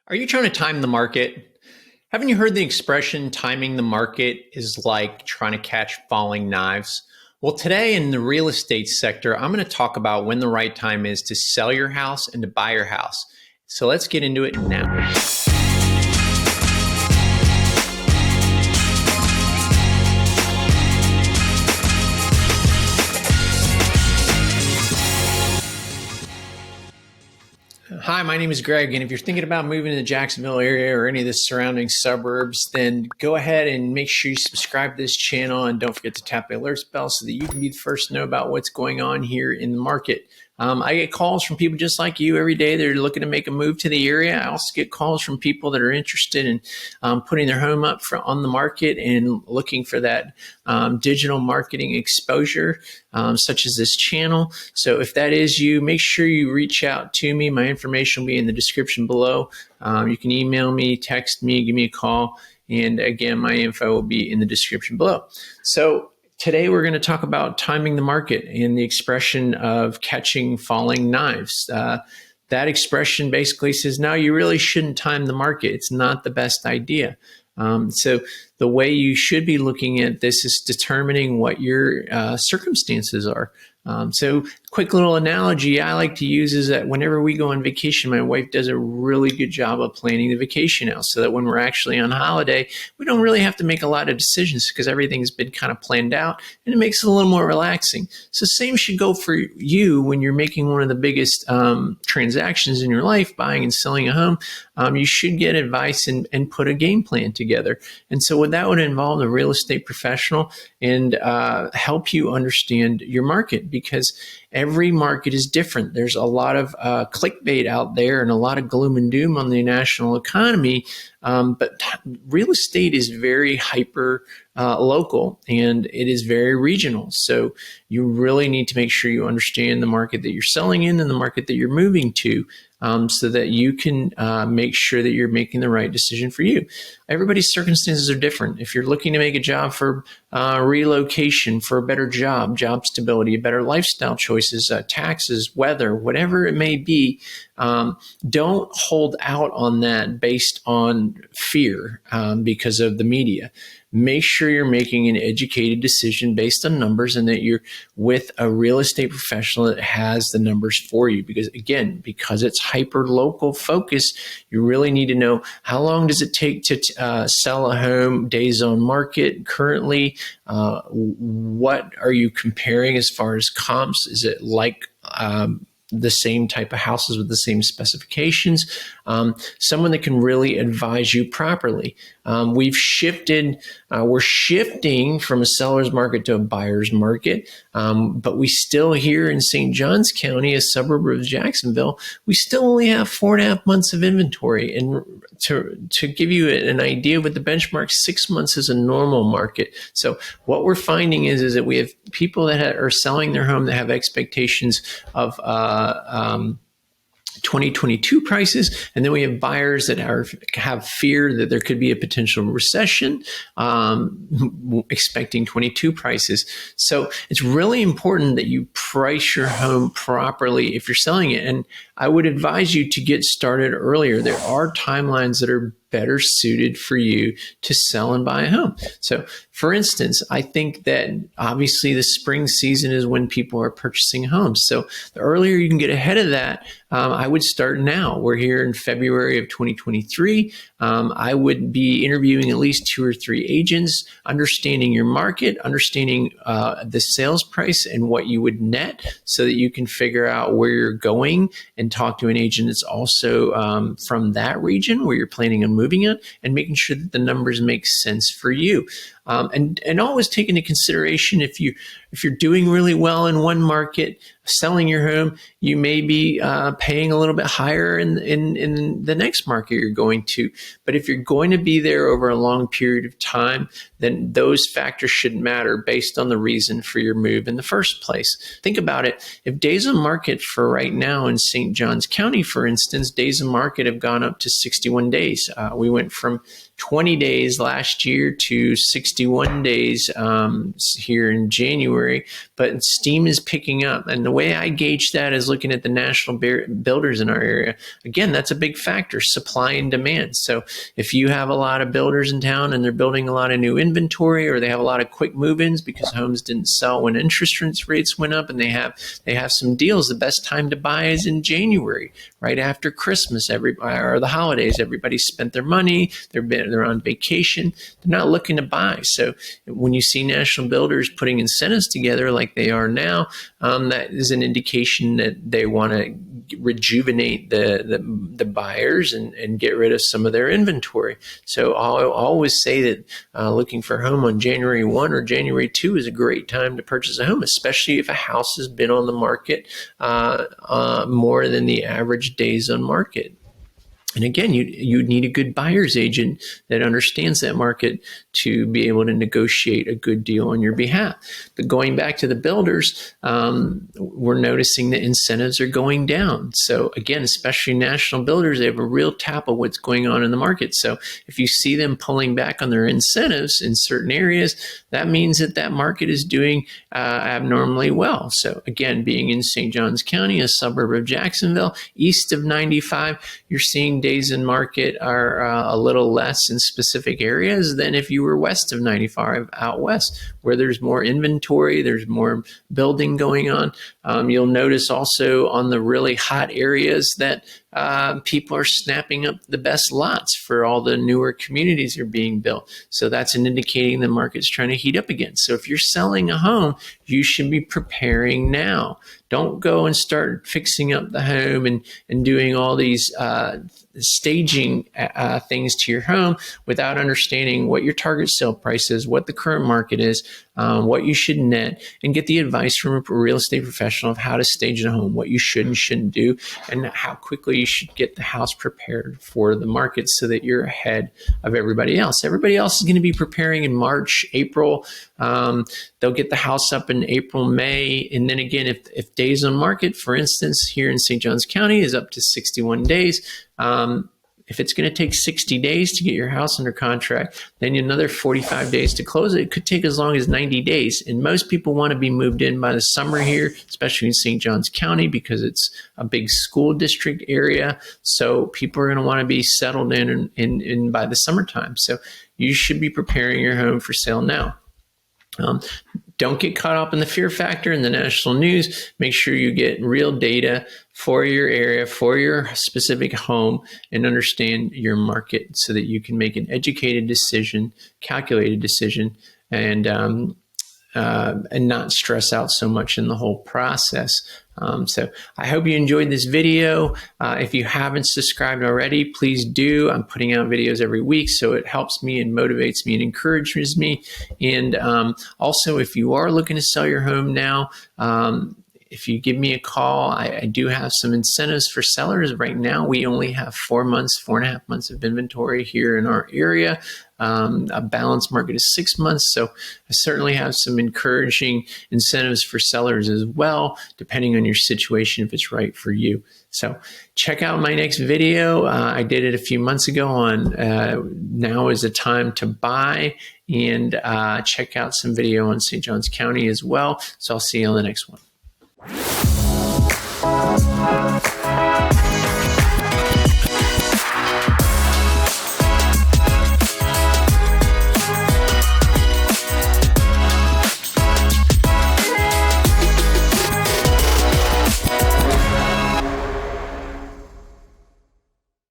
Are you trying to time the market? Haven't you heard the expression timing the market is like trying to catch falling knives? Well, today in the real estate sector, I'm going to talk about when the right time is to sell your house and to buy your house. So let's get into it now. Hi, my name is Greg, and if you're thinking about moving to the Jacksonville area or any of the surrounding suburbs, then go ahead and make sure you subscribe to this channel and don't forget to tap the alerts bell so that you can be the first to know about what's going on here in the market. I get calls from people just like you every day that are looking to make a move to the area. I also get calls from people that are interested in putting their home up on the market and looking for that digital marketing exposure, such as this channel. So if that is you, make sure you reach out to me. My information will be in the description below. You can email me, text me, give me a call. And again, my info will be in the description below. So today we're going to talk about timing the market and the expression of catching falling knives. That expression basically says, no, you really shouldn't time the market. It's not the best idea. So the way you should be looking at this is determining what your circumstances are. So quick little analogy I like to use is that whenever we go on vacation, my wife does a really good job of planning the vacation out so that when we're actually on holiday, we don't really have to make a lot of decisions because everything's been kind of planned out and it makes it a little more relaxing. So same should go for you when you're making one of the biggest transactions in your life, buying and selling a home. You should get advice and put a game plan together. And so what that would involve a real estate professional and help you understand your market, because every market is different. There's a lot of clickbait out there and a lot of gloom and doom on the national economy, but real estate is very hyper local and it is very regional. So you really need to make sure you understand the market that you're selling in and the market that you're moving to, so that you can make sure that you're making the right decision for you. Everybody's circumstances are different. If you're looking to make a job for relocation, for a better job stability, a better lifestyle choices, taxes, weather, whatever it may be, don't hold out on that based on fear because of the media. Make sure you're making an educated decision based on numbers and that you're with a real estate professional that has the numbers for you. Because again, because it's hyper local focus, you really need to know how long does it take to sell a home, days on market currently, what are you comparing as far as comps? Is it like the same type of houses with the same specifications? Someone that can really advise you properly. We're shifting from a seller's market to a buyer's market, but we still here in St. Johns County, a suburb of Jacksonville, we still only have 4.5 months of inventory. And to give you an idea with the benchmark, 6 months is a normal market. So what we're finding is that we have people that are selling their home that have expectations of 2022 prices, and then we have buyers that have fear that there could be a potential recession, expecting 22 prices. So it's really important that you price your home properly if you're selling it. And I would advise you to get started earlier. There are timelines that are better suited for you to sell and buy a home. So for instance, I think that obviously the spring season is when people are purchasing homes. So the earlier you can get ahead of that, I would start now. We're here in February of 2023. I would be interviewing at least 2 or 3 agents, understanding your market, understanding the sales price and what you would net so that you can figure out where you're going and talk to an agent that's also from that region where you're planning on moving in, and making sure that the numbers make sense for you. And always take into consideration if you're doing really well in one market, selling your home, you may be paying a little bit higher in the next market you're going to. But if you're going to be there over a long period of time, then those factors shouldn't matter based on the reason for your move in the first place. Think about it. If days on market for right now in St. Johns County, for instance, days on market have gone up to 61 days. We went from 20 days last year to 60 61 days here in January, but steam is picking up. And the way I gauge that is looking at the national builders in our area. Again, that's a big factor, supply and demand. So if you have a lot of builders in town and they're building a lot of new inventory, or they have a lot of quick move-ins because homes didn't sell when interest rates went up, and they have some deals, the best time to buy is in January, right after Christmas, or the holidays. Everybody spent their money, they're on vacation, they're not looking to buy. So when you see national builders putting incentives together like they are now, that is an indication that they want to rejuvenate the buyers and get rid of some of their inventory. So I'll always say that looking for a home on January 1 or January 2 is a great time to purchase a home, especially if a house has been on the market more than the average days on market. And again, you need a good buyer's agent that understands that market to be able to negotiate a good deal on your behalf. But going back to the builders, we're noticing that incentives are going down. So again, especially national builders, they have a real tap of what's going on in the market. So if you see them pulling back on their incentives in certain areas, that means that market is doing abnormally well. So again, being in St. Johns County, a suburb of Jacksonville, east of 95, you're seeing days in market are a little less in specific areas than if you were west of 95 out west, where there's more inventory, there's more building going on. You'll notice also on the really hot areas that people are snapping up the best lots for all the newer communities that are being built. So that's an indicating the market's trying to heat up again. So if you're selling a home, you should be preparing now. Don't go and start fixing up the home and doing all these staging things to your home without understanding what your target sale price is, what the current market is, what you should net, and get the advice from a real estate professional of how to stage a home, what you should and shouldn't do, and how quickly you should get the house prepared for the market so that you're ahead of everybody else. Everybody else is going to be preparing in March, April. They'll get the house up in April, May. And then again, if days on market, for instance, here in St. Johns County is up to 61 days, if it's going to take 60 days to get your house under contract, then another 45 days to close it. It could take as long as 90 days. And most people want to be moved in by the summer here, especially in St. Johns County, because it's a big school district area. So people are going to want to be settled in by the summertime. So you should be preparing your home for sale now. Don't get caught up in the fear factor in the national news. Make sure you get real data for your area, for your specific home, and understand your market so that you can make an educated decision, calculated decision, and not stress out so much in the whole process. So I hope you enjoyed this video. If you haven't subscribed already, please do. I'm putting out videos every week, so it helps me and motivates me and encourages me. And also, if you are looking to sell your home now, if you give me a call, I do have some incentives for sellers. Right now, we only have 4.5 months of inventory here in our area. A balanced market is 6 months. So I certainly have some encouraging incentives for sellers as well, depending on your situation, if it's right for you. So check out my next video. I did it a few months ago on now is the time to buy, and check out some video on St. Johns County as well. So I'll see you on the next one.